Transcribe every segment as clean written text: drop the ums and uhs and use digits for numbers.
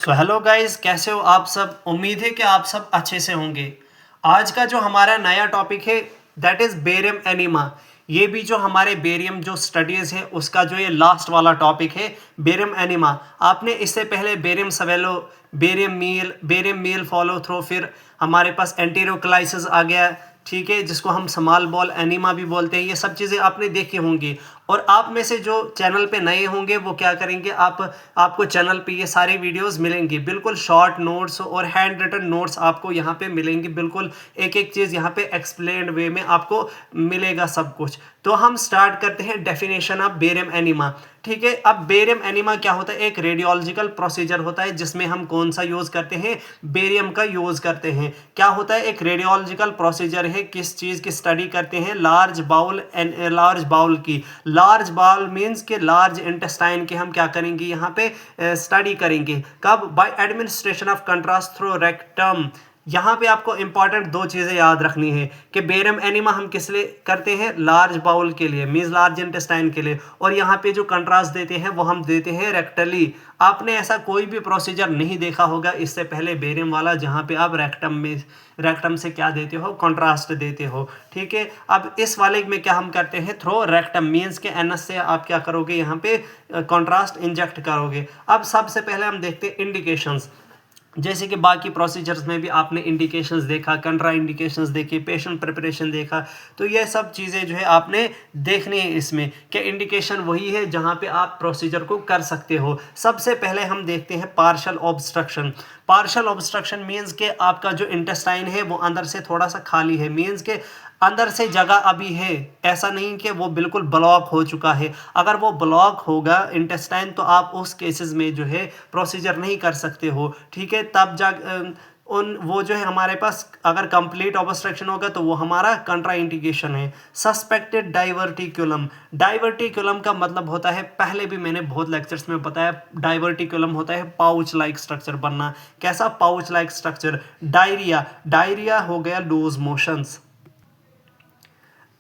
तो hello guys, कैसे हो आप सब। उम्मीद है कि आप सब अच्छे से होंगे। आज का जो हमारा नया टॉपिक है दैट इज बेरियम एनीमा। ये भी जो हमारे बेरियम जो स्टडीज है उसका जो ये लास्ट वाला टॉपिक है बेरियम एनीमा। आपने इससे पहले barium swallow, barium meal follow through, फिर हमारे पास एंटीरोक्लाइसिस आ गया, ठीक है, जिसको हम स्मॉल बॉल एनीमा भी बोलते हैं। ये सब चीज़ें आपने देखी होंगी। और आप में से जो चैनल पे नए होंगे वो क्या करेंगे, आपको चैनल पे ये सारी वीडियोस मिलेंगी, बिल्कुल शॉर्ट नोट्स और हैंड रिटन नोट्स आपको यहाँ पे मिलेंगी। बिल्कुल एक एक चीज़ यहाँ पे एक्सप्लेन्ड वे में आपको मिलेगा सब कुछ। तो हम स्टार्ट करते हैं डेफिनेशन ऑफ बेरियम एनीमा। ठीक है, अब बेरियम एनीमा क्या होता है? एक रेडियोलॉजिकल प्रोसीजर होता है जिसमें हम कौन सा यूज करते हैं? बेरियम का यूज करते हैं। क्या होता है? एक रेडियोलॉजिकल प्रोसीजर है। किस चीज की स्टडी करते हैं? लार्ज बाउल की। लार्ज बाउल मीन्स के लार्ज इंटेस्टाइन के हम क्या करेंगे यहाँ पे? स्टडी करेंगे। कब? By administration of contrast through rectum. यहाँ पे आपको इंपॉर्टेंट दो चीजें याद रखनी है कि बेरियम एनीमा हम किस लिए करते हैं? लार्ज बाउल के लिए, मींस लार्ज इंटेस्टाइन के लिए। और यहाँ पे जो कंट्रास्ट देते हैं वो हम देते हैं रेक्टली। आपने ऐसा कोई भी प्रोसीजर नहीं देखा होगा इससे पहले बेरियम वाला जहाँ पे आप रेक्टम से क्या देते हो? कंट्रास्ट देते हो। ठीक है, अब इस वाले में क्या हम करते हैं? थ्रो रेक्टम मीन्स के एनएस से आप क्या करोगे? यहाँ पे कंट्रास्ट इंजेक्ट करोगे। अब सबसे पहले हम देखते हैं इंडिकेशंस। जैसे कि बाकी प्रोसीजर्स में भी आपने इंडिकेशंस देखा, कंट्रा इंडिकेशंस देखे, पेशेंट प्रिपरेशन देखा। तो ये सब चीज़ें जो है आपने देखनी है इसमें कि इंडिकेशन वही है जहाँ पे आप प्रोसीजर को कर सकते हो। सबसे पहले हम देखते हैं partial obstruction. Partial obstruction means के आपका जो इंटेस्टाइन है वो अंदर से थोड़ा सा खाली है, मीन्स के अंदर से जगह अभी है, ऐसा नहीं कि वो बिल्कुल ब्लॉक हो चुका है। अगर वो ब्लॉक होगा इंटेस्टाइन तो आप उस केसेस में जो है प्रोसीजर नहीं कर सकते हो। ठीक है, तब जा उन वो जो है हमारे पास अगर कंप्लीट ऑब्स्ट्रक्शन होगा तो वो हमारा कंट्रा इंडिकेशन है। Suspected diverticulum. डाइवर्टिकुलम का मतलब होता है, पहले भी मैंने बहुत लेक्चर्स में बताया, डाइवर्टिकुलम होता है पाउच लाइक स्ट्रक्चर बनना। कैसा pouch like structure? Diarrhoea. Diarrhoea हो गया लूज मोशंस।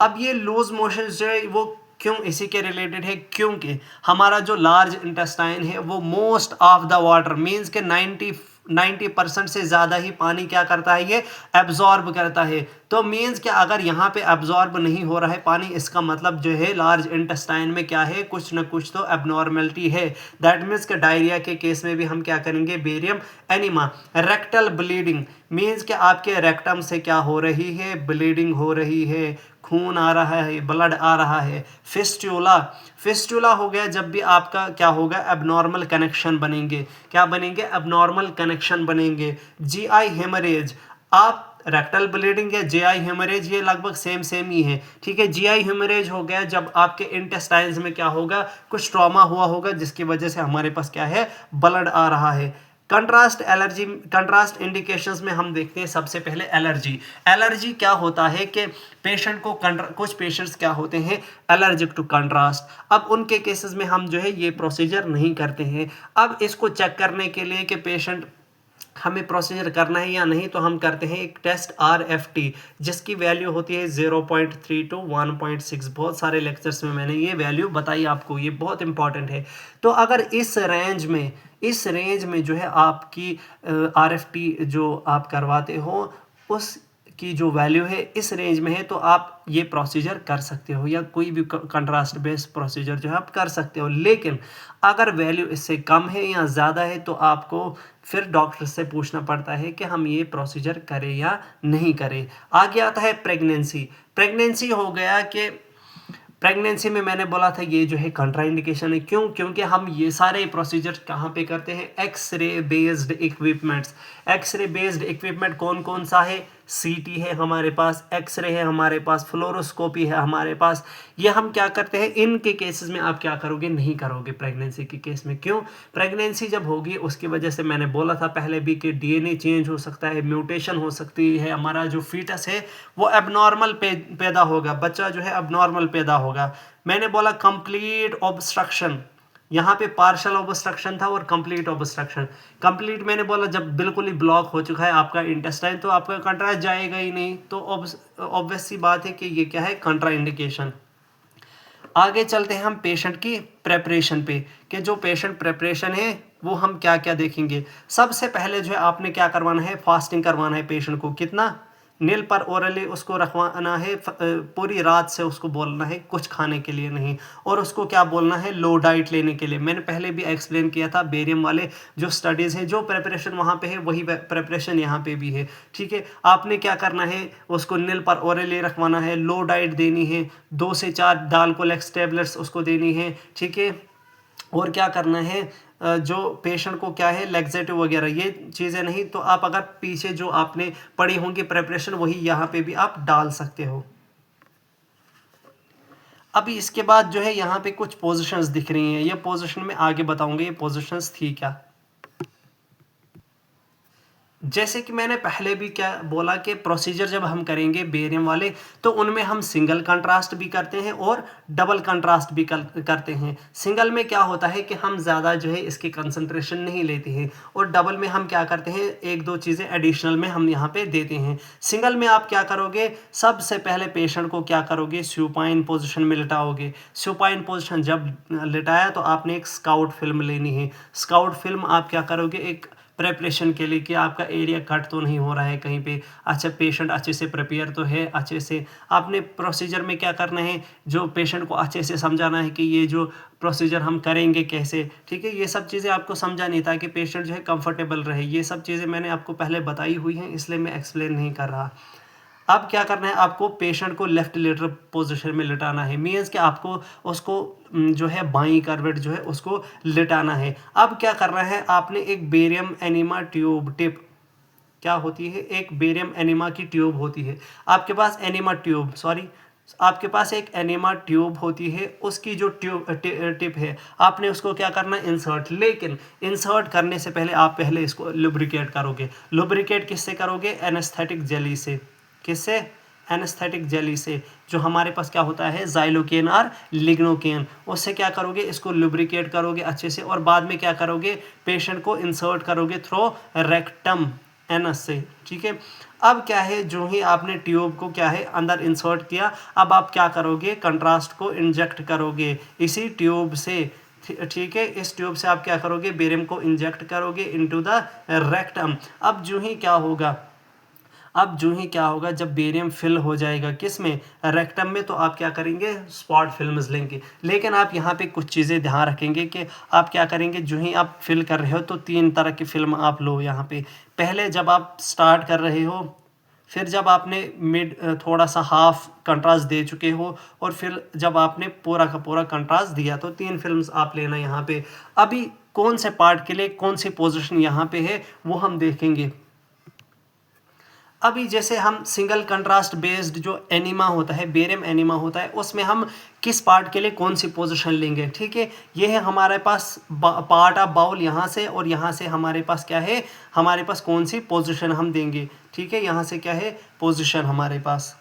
अब ये लूज मोशन जो है वो क्यों इसी के रिलेटेड है? क्योंकि हमारा जो लार्ज इंटेस्टाइन है वो most of the water means के 90% से ज़्यादा ही पानी क्या करता है? ये एब्जॉर्ब करता है। तो मीन्स कि अगर यहाँ पे एब्जॉर्ब नहीं हो रहा है पानी, इसका मतलब जो है लार्ज इंटेस्टाइन में क्या है? कुछ ना कुछ तो एबनॉर्मेलिटी है। दैट मीन्स कि डायरिया के केस में भी हम क्या करेंगे? Barium enema. Rectal bleeding means कि आपके रेक्टम से क्या हो रही है? ब्लीडिंग हो रही है, खून आ रहा है, ब्लड आ रहा है। फिस्टुला। फिस्टुला हो गया जब भी आपका क्या होगा? एबनॉर्मल कनेक्शन बनेंगे। क्या बनेंगे? एबनॉर्मल कनेक्शन बनेंगे। GI haemorrhage. आप रेक्टल ब्लीडिंग या जीआई हेमरेज ये लगभग सेम सेम ही है। ठीक है, जीआई हेमरेज हो गया जब आपके इंटेस्टाइन्स में क्या होगा? कुछ ट्रॉमा हुआ होगा जिसकी वजह से हमारे पास क्या है? ब्लड आ रहा है। Contrast allergy. कंट्रास्ट इंडिकेशंस में हम देखते हैं सबसे पहले एलर्जी। एलर्जी क्या होता है कि पेशेंट को कुछ पेशेंट्स क्या होते हैं? Allergic to contrast. अब उनके केसेस में हम जो है ये प्रोसीजर नहीं करते हैं। अब इसको चेक करने के लिए कि पेशेंट हमें प्रोसीजर करना है या नहीं, तो हम करते हैं एक टेस्ट RFT जिसकी वैल्यू होती है 0.3 टू 1.6। बहुत सारे लेक्चर्स में मैंने ये वैल्यू बताई आपको, ये बहुत इंपॉर्टेंट है। तो अगर इस रेंज में जो है आपकी RFT जो आप करवाते हो उस की जो वैल्यू है इस रेंज में है तो आप ये प्रोसीजर कर सकते हो या कोई भी कंट्रास्ट बेस्ड प्रोसीजर जो है आप कर सकते हो। लेकिन अगर वैल्यू इससे कम है या ज़्यादा है तो आपको फिर डॉक्टर से पूछना पड़ता है कि हम ये प्रोसीजर करें या नहीं करें। आगे आता है प्रेगनेंसी। प्रेगनेंसी हो गया कि प्रेगनेंसी में मैंने बोला था ये जो है कंट्राइंडिकेशन है। क्यों? क्योंकि हम ये सारे प्रोसीजर कहाँ पे करते हैं? X-ray based equipments. X-ray based equipment कौन कौन सा है? सीटी है हमारे पास, एक्सरे है हमारे पास, फ्लोरोस्कोपी है हमारे पास। ये हम क्या करते हैं? इनके केसेस में आप क्या करोगे? नहीं करोगे प्रेगनेंसी के केस में। क्यों? प्रेगनेंसी जब होगी उसकी वजह से मैंने बोला था पहले भी कि डीएनए चेंज हो सकता है, म्यूटेशन हो सकती है, हमारा जो फीटस है वो एबनॉर्मल पैदा होगा, बच्चा जो है एबनॉर्मल पैदा होगा। मैंने बोला कंप्लीट ऑब्स्ट्रक्शन, यहाँ पे पार्शियल ऑब्स्ट्रक्शन था और कंप्लीट ऑब्स्ट्रक्शन। कंप्लीट मैंने बोला जब बिल्कुल ही ब्लॉक हो चुका है आपका इंटेस्टाइन तो आपका कंट्रास्ट जाएगा ही नहीं, तो ऑब्वियस सी बात है कि ये क्या है? कंट्रा इंडिकेशन। आगे चलते हैं हम पेशेंट की प्रेपरेशन पे, कि जो पेशेंट प्रेपरेशन है वो हम क्या क्या देखेंगे। सबसे पहले जो है आपने क्या करवाना है, फास्टिंग करवाना है पेशेंट को। कितना, नील पर ओरली उसको रखवाना है, पूरी रात से उसको बोलना है कुछ खाने के लिए नहीं, और उसको क्या बोलना है, लो डाइट लेने के लिए। मैंने पहले भी एक्सप्लेन किया था, बेरियम वाले जो स्टडीज़ हैं, जो प्रेपरेशन वहाँ पे है वही प्रेपरेशन यहाँ पे भी है। ठीक है, आपने क्या करना है, उसको नील पर ओरली रखवाना है, लो डाइट देनी है, 2 से 4 डालकोलेक्स टेबलेट्स उसको देनी है। ठीक है, और क्या करना है, जो पेशेंट को क्या है, लैक्सेटिव वगैरह ये चीज़ें नहीं, तो आप अगर पीछे जो आपने पढ़ी होंगी प्रेपरेशन वही यहाँ पे भी आप डाल सकते हो। अभी इसके बाद जो है यहाँ पे कुछ पोजीशंस दिख रही हैं, ये पोजीशन में आगे बताऊंगा ये पोजीशंस थी क्या। जैसे कि मैंने पहले भी क्या बोला कि प्रोसीजर जब हम करेंगे बेरियम वाले, तो उनमें हम सिंगल कंट्रास्ट भी करते हैं और डबल कंट्रास्ट भी करते हैं। सिंगल में क्या होता है कि हम ज़्यादा जो है इसकी कंसंट्रेशन नहीं लेते हैं, और डबल में हम क्या करते हैं, एक दो चीज़ें एडिशनल में हम यहाँ पे देते हैं। सिंगल में आप क्या करोगे, सबसे पहले पेशेंट को क्या करोगे, सुपाइन पोजिशन में लिटाओगे। सुपाइन पोजिशन जब लिटाया तो आपने एक स्काउट फिल्म लेनी है। स्काउट फिल्म आप क्या करोगे, एक प्रेपरेशन के लिए कि आपका एरिया कट तो नहीं हो रहा है कहीं पे, अच्छा पेशेंट अच्छे से प्रिपेयर तो है अच्छे से। आपने प्रोसीजर में क्या करना है, जो पेशेंट को अच्छे से समझाना है कि ये जो प्रोसीजर हम करेंगे कैसे। ठीक है, ये सब चीज़ें आपको समझानी ताकि पेशेंट जो है कंफर्टेबल रहे। ये सब चीज़ें मैंने आपको पहले बताई हुई हैं, इसलिए मैं एक्सप्लेन नहीं कर रहा। अब क्या करना है, आपको पेशेंट को लेफ्ट लेटरल पोजीशन में लिटाना है, मीन्स कि आपको उसको जो है बाईं करवट जो है उसको लिटाना है। अब क्या करना है, आपने एक बेरियम एनिमा ट्यूब टिप, क्या होती है, एक बेरियम एनिमा की ट्यूब होती है आपके पास, एनिमा ट्यूब सॉरी, आपके पास एक एनिमा ट्यूब होती है, उसकी जो टिप है आपने उसको क्या करना है, इंसर्ट। लेकिन इंसर्ट करने से पहले आप पहले इसको लुब्रिकेट करोगे। लुब्रिकेट किससे करोगे, एनेस्थेटिक जेली से। किससे, एनेस्थेटिक जेली से, जो हमारे पास क्या होता है, जाइलोकेन और लिग्नोकेन, उससे क्या करोगे, इसको लुब्रिकेट करोगे अच्छे से, और बाद में क्या करोगे, पेशेंट को इंसर्ट करोगे थ्रो रेक्टम, एनस से। ठीक है, अब क्या है, जो ही आपने ट्यूब को क्या है अंदर इंसर्ट किया, अब आप क्या करोगे, कंट्रास्ट को इंजेक्ट करोगे इसी ट्यूब से। ठीक है, इस ट्यूब से आप क्या करोगे, बेरियम को इंजेक्ट करोगे इनटू द रेक्टम। अब जो ही क्या होगा, अब जो ही क्या होगा, जब बेरियम फिल हो जाएगा किस में, रेक्टम में, तो आप क्या करेंगे, स्पॉट फिल्म्स लेंगे। लेकिन आप यहाँ पे कुछ चीज़ें ध्यान रखेंगे कि आप क्या करेंगे, जो ही आप फिल कर रहे हो तो 3 तरह की फिल्म आप लो यहाँ पे। पहले जब आप स्टार्ट कर रहे हो, फिर जब आपने मिड थोड़ा सा हाफ कंट्रास्ट दे चुके हो, और फिर जब आपने पूरा का पूरा कंट्रास्ट दिया, तो 3 फिल्म्स आप लेना यहाँ पे। अभी कौन से पार्ट के लिए कौन सी पोजिशन यहाँ पे है वो हम देखेंगे। अभी जैसे हम सिंगल कंट्रास्ट बेस्ड जो एनिमा होता है, बेरियम एनिमा होता है, उसमें हम किस पार्ट के लिए कौन सी पोजीशन लेंगे। ठीक है, ये है हमारे पास पार्ट ऑफ बाउल यहाँ से, और यहाँ से हमारे पास क्या है, हमारे पास कौन सी पोजीशन हम देंगे। ठीक है, यहाँ से क्या है पोजीशन हमारे पास।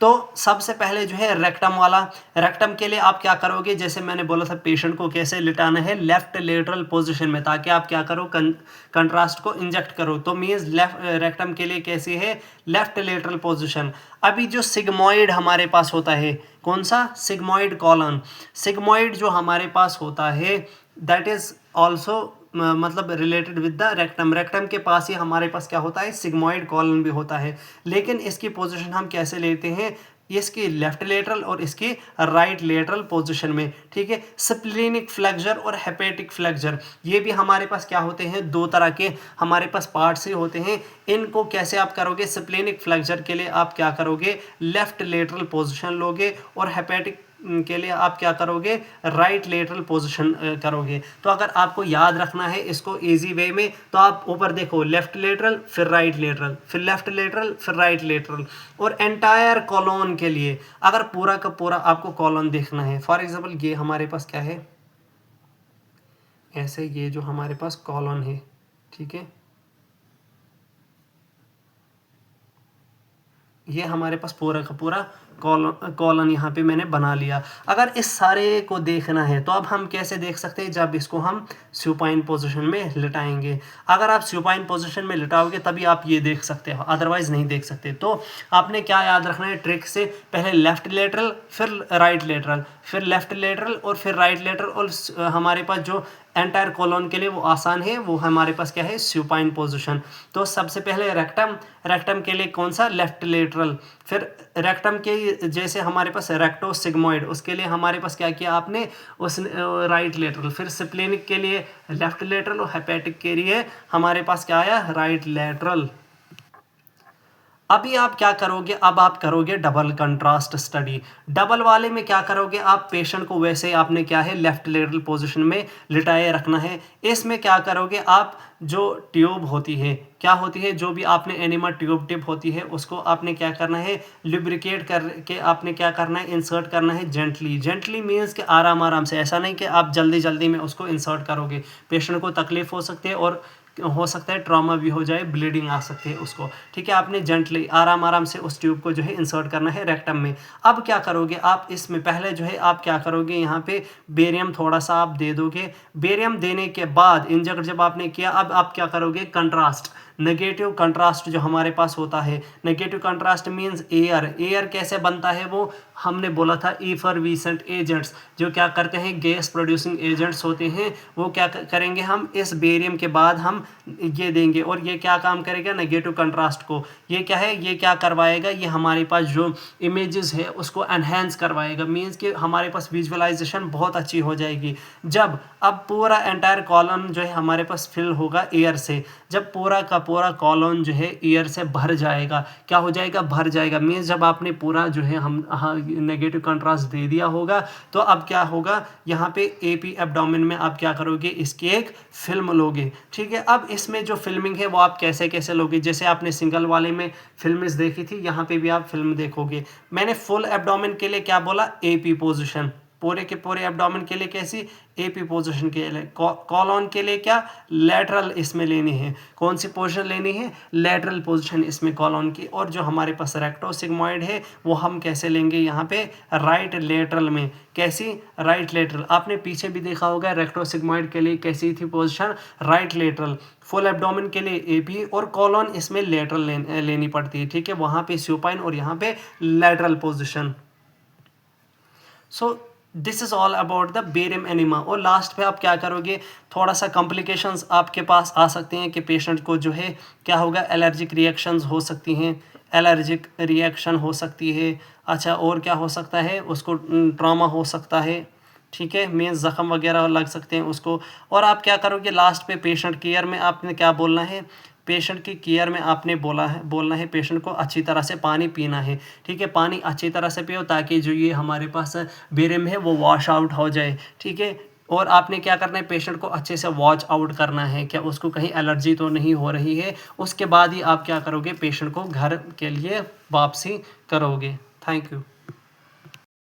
तो सबसे पहले जो है रेक्टम वाला, रेक्टम के लिए आप क्या करोगे, जैसे मैंने बोला था पेशेंट को कैसे लिटाना है, लेफ्ट लेटरल पोजीशन में, ताकि आप क्या करो, कंट्रास्ट को इंजेक्ट करो। तो मीन्स लेफ्ट रेक्टम के लिए कैसी है, लेफ्ट लेटरल पोजीशन। अभी जो सिग्मोइड हमारे पास होता है, कौन सा, सिग्मोइड कॉलन। सिग्मोइड जो हमारे पास होता है दैट इज ऑल्सो मतलब related with the rectum. Rectum के पास ही हमारे पास क्या होता है, सिग्मोइड कॉलन भी होता है। लेकिन इसकी पोजीशन हम कैसे लेते हैं, इसकी लेफ्ट लेटरल और इसकी राइट लेटरल पोजीशन में। ठीक है, स्प्लेनिक फ्लेक्सर और हेपेटिक फ्लेक्सर, ये भी हमारे पास क्या होते हैं, 2 तरह के हमारे पास पार्ट से होते हैं। इनको कैसे आप करोगे, स्प्लेनिक फ्लेक्सर के लिए आप क्या करोगे, लेफ्ट लेटरल पोजीशन लोगे, और हेपेटिक के लिए आप क्या करोगे, राइट लेटरल पोजीशन करोगे। तो अगर आपको याद रखना है इसको इजी वे में, तो आप ऊपर देखो, लेफ्ट लेटरल फिर राइट लेटरल, फिर लेफ्ट लेटरल फिर राइट लेटरल। और एंटायर कॉलोन के लिए अगर पूरा का पूरा आपको कॉलोन देखना है, फॉर एग्जांपल ये हमारे पास क्या है, ऐसे ये जो हमारे पास कॉलोन है, ठीक है, ये हमारे पास पूरा का पूरा कॉलन यहाँ पे मैंने बना लिया। अगर इस सारे को देखना है तो अब हम कैसे देख सकते हैं, जब इसको हम सुपाइन पोजीशन में लिटाएंगे। अगर आप सुपाइन पोजीशन में लिटाओगे तभी आप ये देख सकते हो, अदरवाइज नहीं देख सकते। तो आपने क्या याद रखना है ट्रिक से, पहले लेफ्ट लेटरल, फिर राइट लेटरल, फिर लेफ्ट लेटरल और फिर राइट लेटरल। और हमारे पास जो एंटायर कॉलोन के लिए वो आसान है, वो हमारे पास क्या है, सुपाइन पोजीशन। तो सबसे पहले रेक्टम, रेक्टम के लिए कौन सा, लेफ्ट लेटरल। फिर रेक्टम के जैसे हमारे पास रेक्टो सिग्मोइड, उसके लिए हमारे पास क्या किया आपने, उस राइट लेटरल। फिर स्प्लेनिक के लिए लेफ्ट लेटरल और हेपेटिक के लिए हमारे पास क्या आया, राइट लेटरल। अभी आप क्या करोगे, अब आप करोगे डबल कंट्रास्ट स्टडी। डबल वाले में क्या करोगे आप, पेशेंट को वैसे आपने क्या है लेफ्ट लेटरल पोजीशन में लिटाए रखना है। इसमें क्या करोगे आप, जो ट्यूब होती है, क्या होती है, जो भी आपने एनिमा ट्यूब टिप होती है उसको आपने क्या करना है, लुब्रिकेट करके आपने क्या करना है, इंसर्ट करना है जेंटली। जेंटली मीन्स कि आराम आराम से, ऐसा नहीं कि आप जल्दी जल्दी में उसको इंसर्ट करोगे, पेशेंट को तकलीफ हो सकती है और हो सकता है ट्रॉमा भी हो जाए, ब्लीडिंग आ सकती है उसको। ठीक है, आपने जेंटली आराम आराम से उस ट्यूब को जो है इंसर्ट करना है रेक्टम में। अब क्या करोगे आप, इसमें पहले जो है आप क्या करोगे, यहाँ पे बेरियम थोड़ा सा आप दे दोगे। बेरियम देने के बाद इंजेक्ट जब आपने किया, अब आप क्या करोगे, कंट्रास्ट, नेगेटिव कंट्रास्ट जो हमारे पास होता है। Negative contrast means air. Air कैसे बनता है, वो हमने बोला था इफरविसेंट एजेंट्स, जो क्या करते हैं, गैस प्रोड्यूसिंग एजेंट्स होते हैं, वो क्या करेंगे, हम इस बेरियम के बाद हम ये देंगे और ये क्या काम करेगा, नेगेटिव कंट्रास्ट को, ये क्या है, ये क्या करवाएगा, ये हमारे पास जो इमेजेस है उसको एनहेंस करवाएगा। मींस कि हमारे पास विजुअलाइजेशन बहुत अच्छी हो जाएगी। जब अब पूरा एंटायर कॉलम जो है हमारे पास फिल होगा एयर से, जब पूरा का पूरा कॉलम जो है एयर से भर जाएगा, क्या हो जाएगा, भर जाएगा। मीन्स जब आपने पूरा जो है हम नेगेटिव कंट्रास्ट दे दिया होगा, तो अब क्या होगा, यहाँ पे एपी एब्डोमेन में आप क्या करोगे, इसकी एक फिल्म लोगे। ठीक है, अब इसमें जो फिल्मिंग है वो आप कैसे कैसे लोगे, जैसे आपने सिंगल वाले में फिल्म देखी थी, यहाँ पे भी आप फिल्म देखोगे। मैंने फुल एब्डोमेन के लिए क्या बोला, एपी पोजिशन, पूरे के पूरे एब्डोमेन के लिए कैसी, एपी पोजीशन के लिए। कॉलॉन के लिए क्या, लेटरल इसमें लेनी है, कौन सी पोजीशन लेनी है, लेटरल पोजीशन इसमें कॉलॉन की। और जो हमारे पास रेक्टो सिग्मोइड है वो हम कैसे लेंगे, यहाँ पे राइट लेटरल में। कैसी, राइट लेटरल। आपने पीछे भी देखा होगा रेक्टो सिग्मोइड के लिए कैसी थी position, right lateral. Full abdomen के लिए एपी और कॉलॉन इसमें लेटरल लेनी पड़ती है। ठीक है, वहाँ पे सुपाइन और यहाँ पे lateral position. So this is all about the barium enema. और लास्ट पे आप क्या करोगे, थोड़ा सा कॉम्प्लिकेशंस आपके पास आ सकते हैं कि पेशेंट को जो है क्या होगा, एलर्जिक रिएक्शंस हो सकती हैं, एलर्जिक रिएक्शन हो सकती है। अच्छा, और क्या हो सकता है, उसको ट्रॉमा हो सकता है। ठीक है, मीन्स ज़ख़म वगैरह लग सकते हैं उसको। और आप क्या करोगे, लास्ट पे पेशेंट केयर में आपने क्या बोलना है, पेशेंट की केयर में आपने बोलना है पेशेंट को अच्छी तरह से पानी पीना है। ठीक है, पानी अच्छी तरह से पियो ताकि जो ये हमारे पास बेरियम है वो वॉश आउट हो जाए। ठीक है, और आपने क्या करना है, पेशेंट को अच्छे से वॉच आउट करना है, क्या उसको कहीं एलर्जी तो नहीं हो रही है। उसके बाद ही आप क्या करोगे, पेशेंट को घर के लिए वापसी करोगे। Thank you.